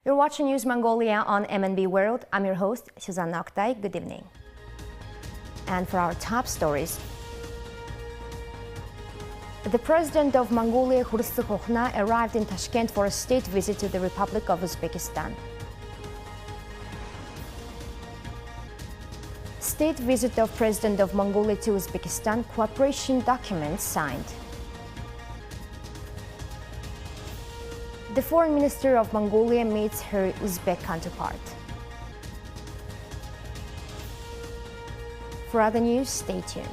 You're watching News Mongolia on MNB World. I'm your host, Susanna Oktay. Good evening. And for our top stories, the President of Mongolia, Khurelsukh arrived in Tashkent for a state visit to the Republic of Uzbekistan. State visit of President of Mongolia to Uzbekistan, cooperation documents signed. The Foreign Minister of Mongolia meets her Uzbek counterpart. For other news, stay tuned.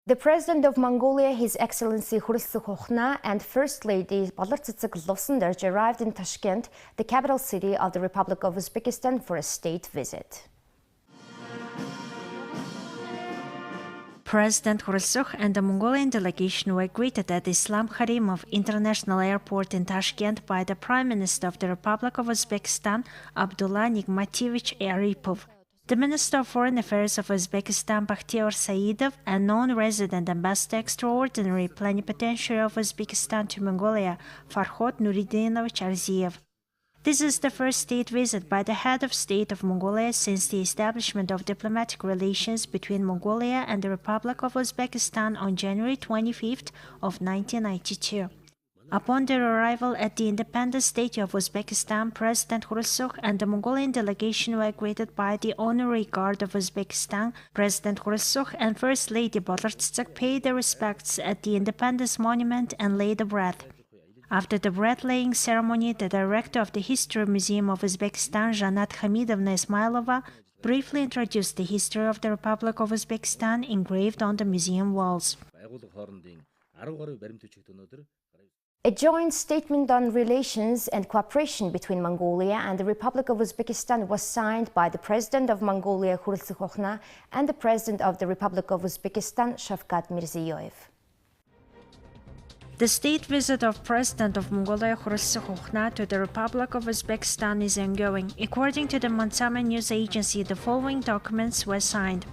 The President of Mongolia, His Excellency Khurelsukh and First Lady Bolortsitsig Losenderj arrived in Tashkent, the capital city of the Republic of Uzbekistan, for a state visit. President Khurelsukh and the Mongolian delegation were greeted at Islam Karimov International Airport in Tashkent by the Prime Minister of the Republic of Uzbekistan, Abdullah Nigmatovich Aripov, the Minister of Foreign Affairs of Uzbekistan, Bakhtiyor Saidov, and non-resident Ambassador Extraordinary Plenipotentiary of Uzbekistan to Mongolia, Farhod Nuridinovich Arziev. This is the first state visit by the head of state of Mongolia since the establishment of diplomatic relations between Mongolia and the Republic of Uzbekistan on January 25th of 1992. Upon their arrival at the independent state of Uzbekistan, President Khurelsukh and the Mongolian delegation were greeted by the Honorary Guard of Uzbekistan. President Khurelsukh and First Lady Bolortsitsig paid their respects at the Independence Monument and laid a wreath. After the wreath-laying ceremony, the director of the History Museum of Uzbekistan, Janat Hamidovna Ismailova, briefly introduced the history of the Republic of Uzbekistan engraved on the museum walls. A joint statement on relations and cooperation between Mongolia and the Republic of Uzbekistan was signed by the President of Mongolia, Khurelsukh, and the President of the Republic of Uzbekistan, Shavkat Mirziyoyev. The state visit of President of Mongolia Khurelsukh to the Republic of Uzbekistan is ongoing. According to the Mansama news agency, the following documents were signed.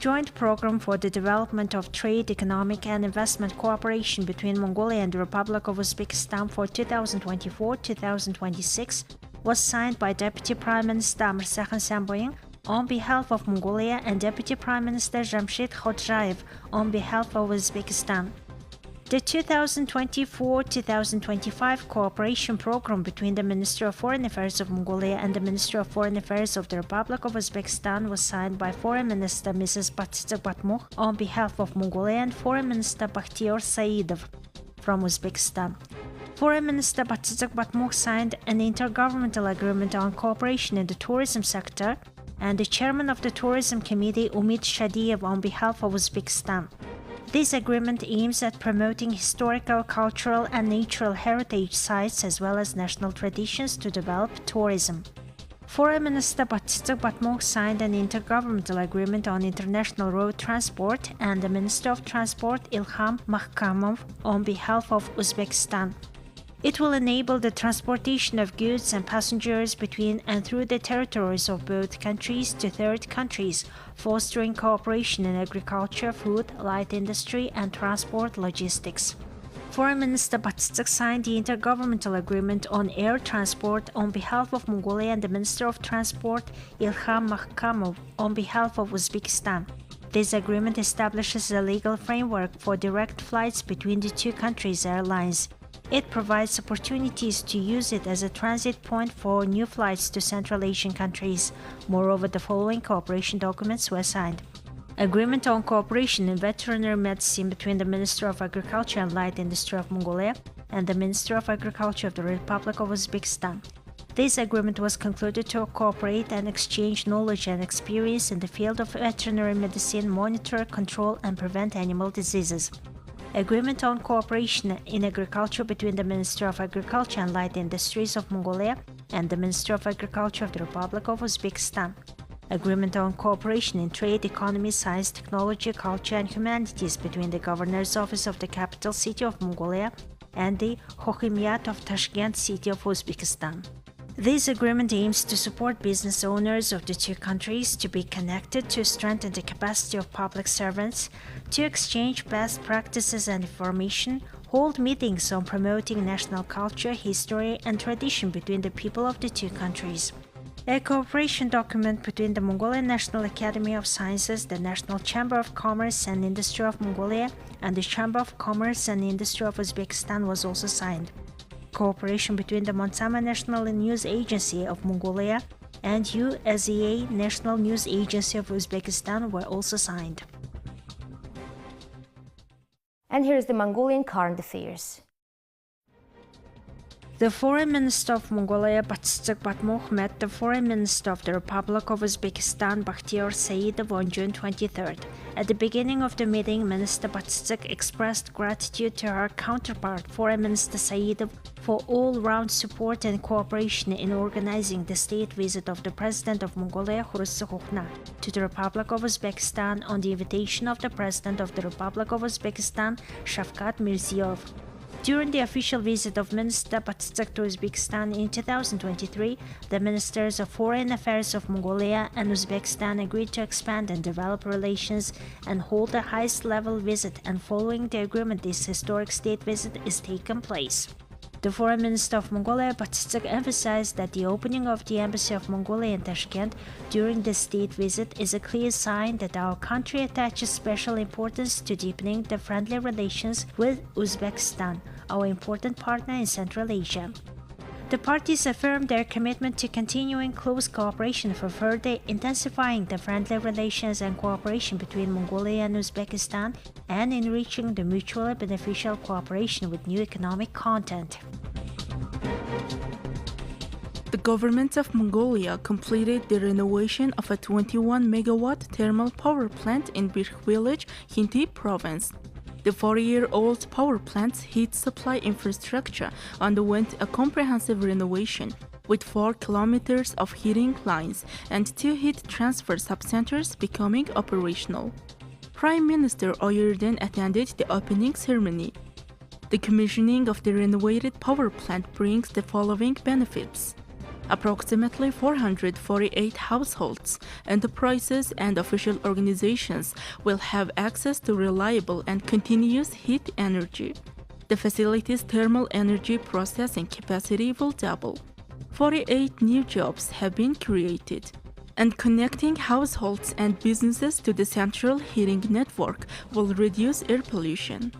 Joint program for the development of trade, economic and investment cooperation between Mongolia and the Republic of Uzbekistan for 2024-2026 was signed by Deputy Prime Minister Mirsakhan Samboying on behalf of Mongolia and Deputy Prime Minister Jamshid Khodjayev on behalf of Uzbekistan. The 2024-2025 cooperation program between the Ministry of Foreign Affairs of Mongolia and the Ministry of Foreign Affairs of the Republic of Uzbekistan was signed by Foreign Minister Mrs. Bolortsitsig Batmukh on behalf of Mongolia and Foreign Minister Bakhtiyor Saidov from Uzbekistan. Foreign Minister Bolortsitsig Batmukh signed an intergovernmental agreement on cooperation in the tourism sector, and the chairman of the Tourism Committee, Umid Shadiev, on behalf of Uzbekistan. This agreement aims at promoting historical, cultural, and natural heritage sites as well as national traditions to develop tourism. Foreign Minister Bolortsitsig Batmukh signed an intergovernmental agreement on international road transport, and the Minister of Transport, Ilham Makhkamov, on behalf of Uzbekistan. It will enable the transportation of goods and passengers between and through the territories of both countries to third countries, fostering cooperation in agriculture, food, light industry, and transport logistics. Foreign Minister Bolortsitsig signed the intergovernmental agreement on air transport on behalf of Mongolia and the Minister of Transport, Ilham Makhkamov, on behalf of Uzbekistan. This agreement establishes a legal framework for direct flights between the two countries' airlines. It provides opportunities to use it as a transit point for new flights to Central Asian countries. Moreover, the following cooperation documents were signed. Agreement on cooperation in veterinary medicine between the Minister of Agriculture and Light Industry of Mongolia and the Minister of Agriculture of the Republic of Uzbekistan. This agreement was concluded to cooperate and exchange knowledge and experience in the field of veterinary medicine, monitor, control, and prevent animal diseases. Agreement on cooperation in agriculture between the Ministry of Agriculture and Light Industries of Mongolia and the Ministry of Agriculture of the Republic of Uzbekistan. Agreement on cooperation in trade, economy, science, technology, culture, and humanities between the Governor's Office of the capital city of Mongolia and the Hokhimyat of Tashkent city of Uzbekistan. This agreement aims to support business owners of the two countries to be connected to strengthen the capacity of public servants, to exchange best practices and information, hold meetings on promoting national culture, history, and tradition between the people of the two countries. A cooperation document between the Mongolian National Academy of Sciences, the National Chamber of Commerce and Industry of Mongolia, and the Chamber of Commerce and Industry of Uzbekistan was also signed. Cooperation between the Monsama National News Agency of Mongolia and USEA National News Agency of Uzbekistan were also signed. And here's the Mongolian current affairs. The Foreign Minister of Mongolia, Batsitsig Batmukh, met the Foreign Minister of the Republic of Uzbekistan, Bakhtiyor Saidov, on June 23rd. At the beginning of the meeting, Minister Batsitsig expressed gratitude to her counterpart, Foreign Minister Saidov, for all-round support and cooperation in organizing the state visit of the President of Mongolia, Khurelsukhna, to the Republic of Uzbekistan on the invitation of the President of the Republic of Uzbekistan, Shavkat Mirziyoyev. During the official visit of Minister Batsitsig to Uzbekistan in 2023, the Ministers of Foreign Affairs of Mongolia and Uzbekistan agreed to expand and develop relations and hold the highest-level visit, and following the agreement, this historic state visit is taking place. The Foreign Minister of Mongolia, Batsitsig, emphasized that the opening of the Embassy of Mongolia in Tashkent during the state visit is a clear sign that our country attaches special importance to deepening the friendly relations with Uzbekistan, our important partner in Central Asia. The parties affirmed their commitment to continuing close cooperation for further intensifying the friendly relations and cooperation between Mongolia and Uzbekistan and enriching the mutually beneficial cooperation with new economic content. The government of Mongolia completed the renovation of a 21-megawatt thermal power plant in Birch village, Khinty province. The 40-year-old power plant's heat supply infrastructure underwent a comprehensive renovation, with 4 kilometers of heating lines and 2 heat transfer subcenters becoming operational. Prime Minister Oyerden attended the opening ceremony. The commissioning of the renovated power plant brings the following benefits. Approximately 448 households, enterprises, and official organizations will have access to reliable and continuous heat energy. The facility's thermal energy processing capacity will double. 48 new jobs have been created. And connecting households and businesses to the central heating network will reduce air pollution.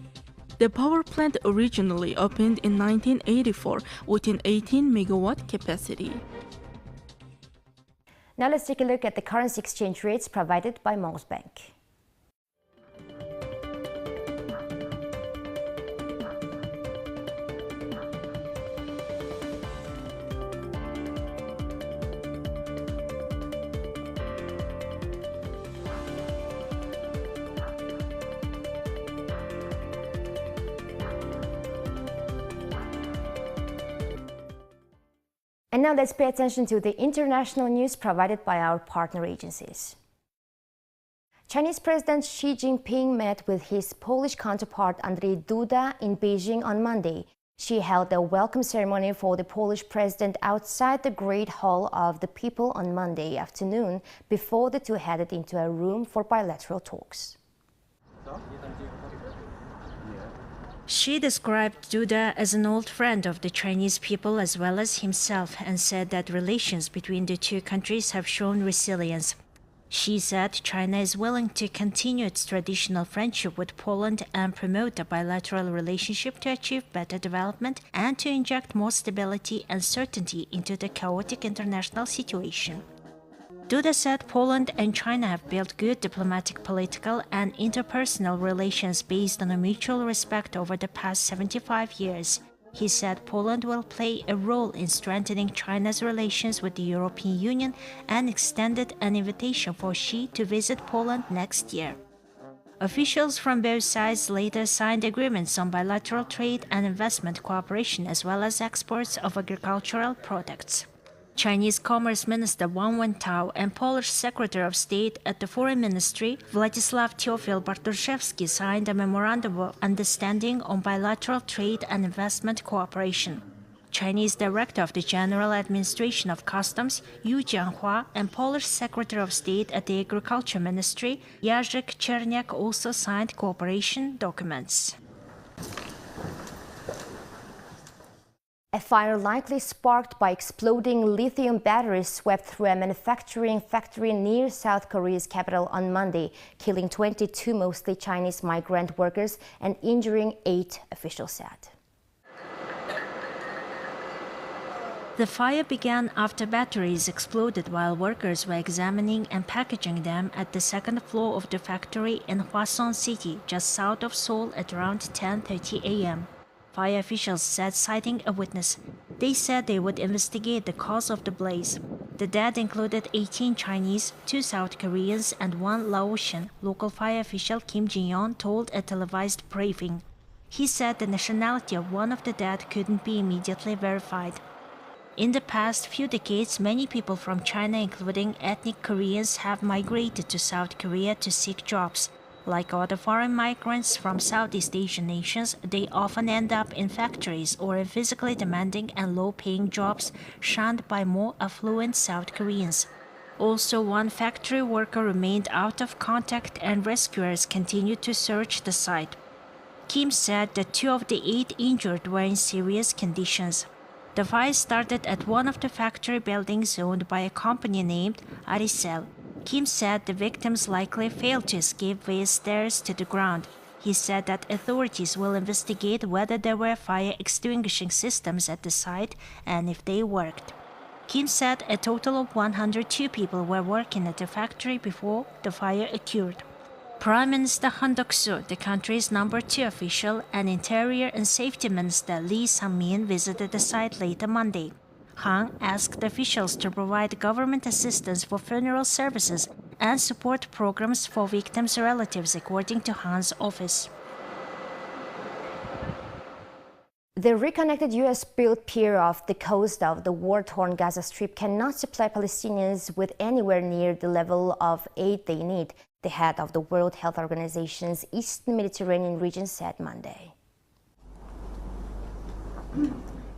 The power plant originally opened in 1984 with an 18-megawatt capacity. Now let's take a look at the currency exchange rates provided by Bank. And now let's pay attention to the international news provided by our partner agencies. Chinese President Xi Jinping met with his Polish counterpart Andrzej Duda in Beijing on Monday. She held a welcome ceremony for the Polish president outside the Great Hall of the People on Monday afternoon before the two headed into a room for bilateral talks. Xi described Duda as an old friend of the Chinese people as well as himself and said that relations between the two countries have shown resilience. Xi said China is willing to continue its traditional friendship with Poland and promote a bilateral relationship to achieve better development and to inject more stability and certainty into the chaotic international situation. Duda said Poland and China have built good diplomatic, political, and interpersonal relations based on a mutual respect over the past 75 years. He said Poland will play a role in strengthening China's relations with the European Union and extended an invitation for Xi to visit Poland next year. Officials from both sides later signed agreements on bilateral trade and investment cooperation as well as exports of agricultural products. Chinese Commerce Minister Wang Wentao and Polish Secretary of State at the Foreign Ministry, Władysław Teofil Bartoszewski, signed a memorandum of understanding on bilateral trade and investment cooperation. Chinese Director of the General Administration of Customs, Yu Jianhua, and Polish Secretary of State at the Agriculture Ministry, Jacek Czerniak, also signed cooperation documents. A fire likely sparked by exploding lithium batteries swept through a manufacturing factory near South Korea's capital on Monday, killing 22 mostly Chinese migrant workers and injuring 8, officials said. The fire began after batteries exploded while workers were examining and packaging them at the second floor of the factory in Hwaseong City, just south of Seoul, at around 10:30 a.m. Fire officials said, citing a witness. They said they would investigate the cause of the blaze. The dead included 18 Chinese, 2 South Koreans, and 1 Laotian, local fire official Kim Jin-yeon told a televised briefing. He said the nationality of one of the dead couldn't be immediately verified. In the past few decades, many people from China, including ethnic Koreans, have migrated to South Korea to seek jobs. Like other foreign migrants from Southeast Asian nations, they often end up in factories or in physically demanding and low-paying jobs shunned by more affluent South Koreans. Also, 1 factory worker remained out of contact and rescuers continued to search the site. Kim said that 2 of the 8 injured were in serious conditions. The fire started at one of the factory buildings owned by a company named Aricel. Kim said the victims likely failed to escape via stairs to the ground. He said that authorities will investigate whether there were fire extinguishing systems at the site and if they worked. Kim said a total of 102 people were working at the factory before the fire occurred. Prime Minister Han Duck-soo, the country's number 2 official, and Interior and Safety Minister Lee Sang-min visited the site later Monday. Han asked officials to provide government assistance for funeral services and support programs for victims' relatives, according to Han's office. The reconnected U.S.-built pier off the coast of the war-torn Gaza Strip cannot supply Palestinians with anywhere near the level of aid they need, the head of the World Health Organization's Eastern Mediterranean region said Monday.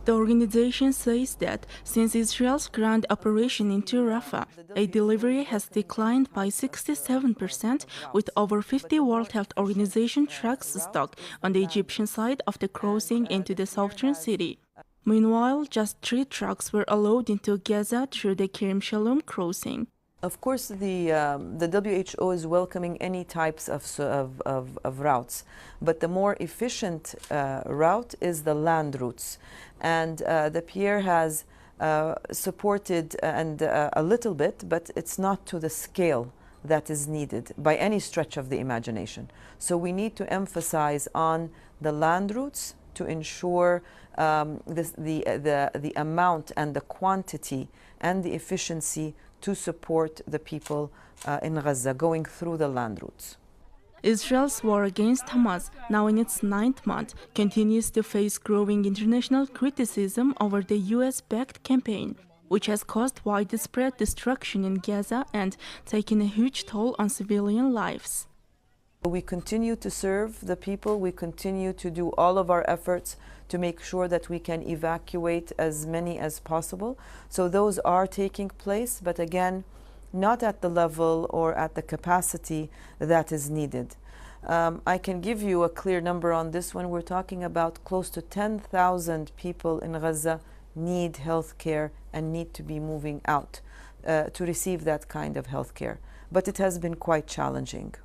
The organization says that since Israel's ground operation into Rafah, aid delivery has declined by 67%, with over 50 World Health Organization trucks stuck on the Egyptian side of the crossing into the southern city. Meanwhile, just 3 trucks were allowed into Gaza through the Kerem Shalom crossing. Of course, the WHO is welcoming any types of routes, but the more efficient route is the land routes. And the pier has supported and a little bit, but it's not to the scale that is needed by any stretch of the imagination. So we need to emphasize on the land routes to ensure the amount and the quantity and the efficiency to support the people in Gaza going through the land routes. Israel's war against Hamas, now in its 9th month, continues to face growing international criticism over the US-backed campaign, which has caused widespread destruction in Gaza and taken a huge toll on civilian lives. We continue to serve the people. We continue to do all of our efforts to make sure that we can evacuate as many as possible. So those are taking place, but again, not at the level or at the capacity that is needed. I can give you a clear number on this one. We're talking about close to 10,000 people in Gaza need health care and need to be moving out to receive that kind of health care. But it has been quite challenging.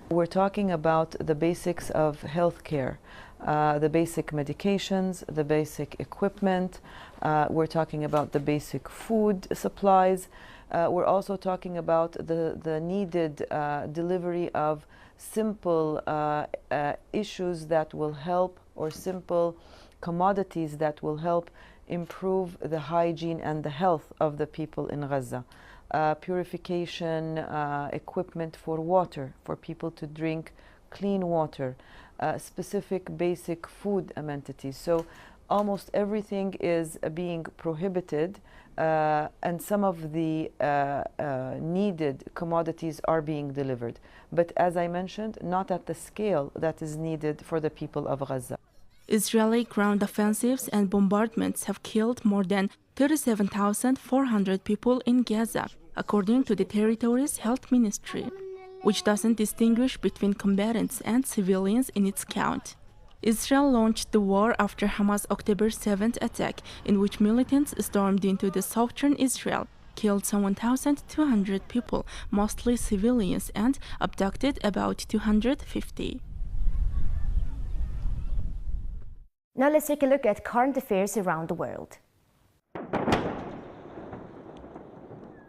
We're talking about the basics of health care, the basic medications, the basic equipment. We're talking about the basic food supplies. We're also talking about the needed delivery of simple issues that will help, or simple commodities that will help improve the hygiene and the health of the people in Gaza. Purification equipment for water, for people to drink clean water, specific basic food amenities. So almost everything is being prohibited, and some of the needed commodities are being delivered. But as I mentioned, not at the scale that is needed for the people of Gaza. Israeli ground offensives and bombardments have killed more than 37,400 people in Gaza, according to the territory's health ministry, which doesn't distinguish between combatants and civilians in its count. Israel launched the war after Hamas' October 7th attack, in which militants stormed into the southern Israel, killed some 1,200 people, mostly civilians, and abducted about 250. Now let's take a look at current affairs around the world.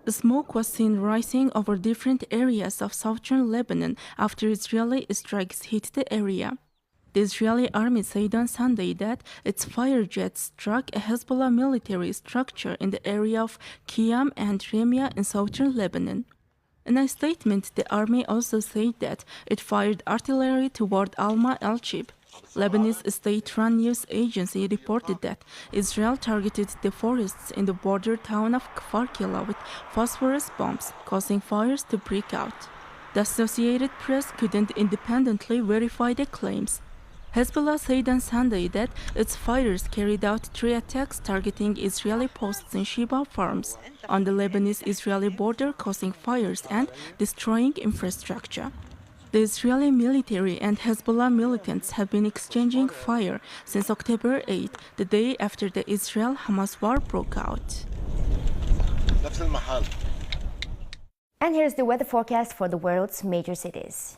The smoke was seen rising over different areas of southern Lebanon after Israeli strikes hit the area. The Israeli army said on Sunday that its fire jets struck a Hezbollah military structure in the area of Qiyam and Remia in southern Lebanon. In a statement, the army also said that it fired artillery toward Alma el-Shib. Lebanese state-run news agency reported that Israel targeted the forests in the border town of Kfar Kila with phosphorus bombs, causing fires to break out. The Associated Press couldn't independently verify the claims. Hezbollah said on Sunday that its fighters carried out 3 attacks targeting Israeli posts in Sheba farms on the Lebanese-Israeli border, causing fires and destroying infrastructure. The Israeli military and Hezbollah militants have been exchanging fire since October 8, the day after the Israel-Hamas war broke out. And here's the weather forecast for the world's major cities.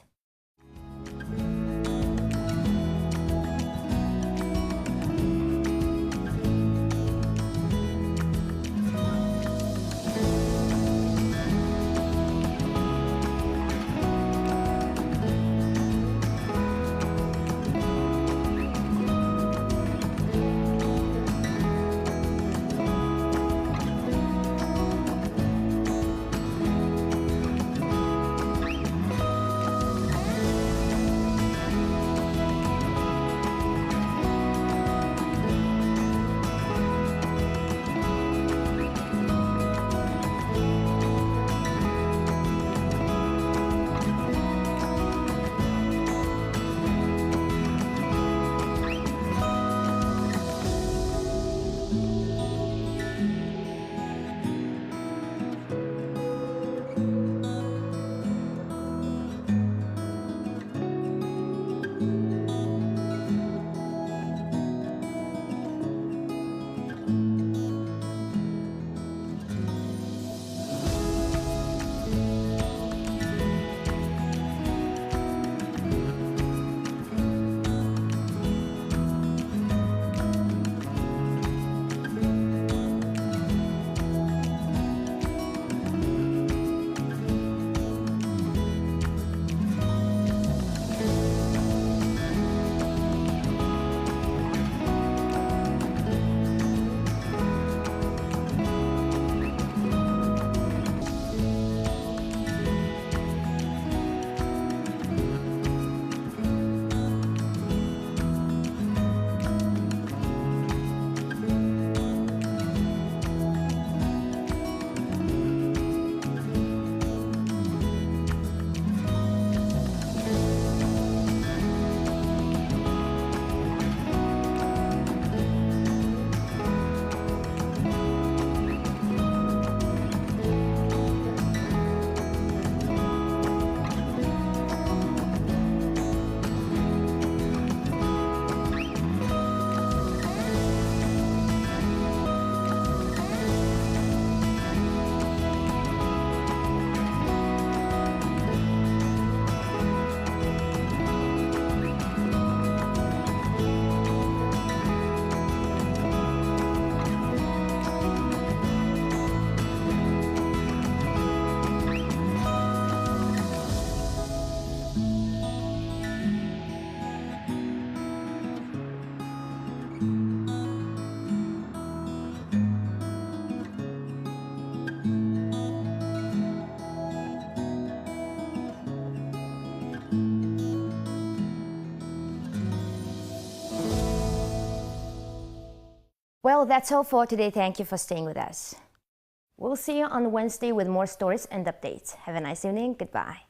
Well, that's all for today. Thank you for staying with us. We'll see you on Wednesday with more stories and updates. Have a nice evening. Goodbye.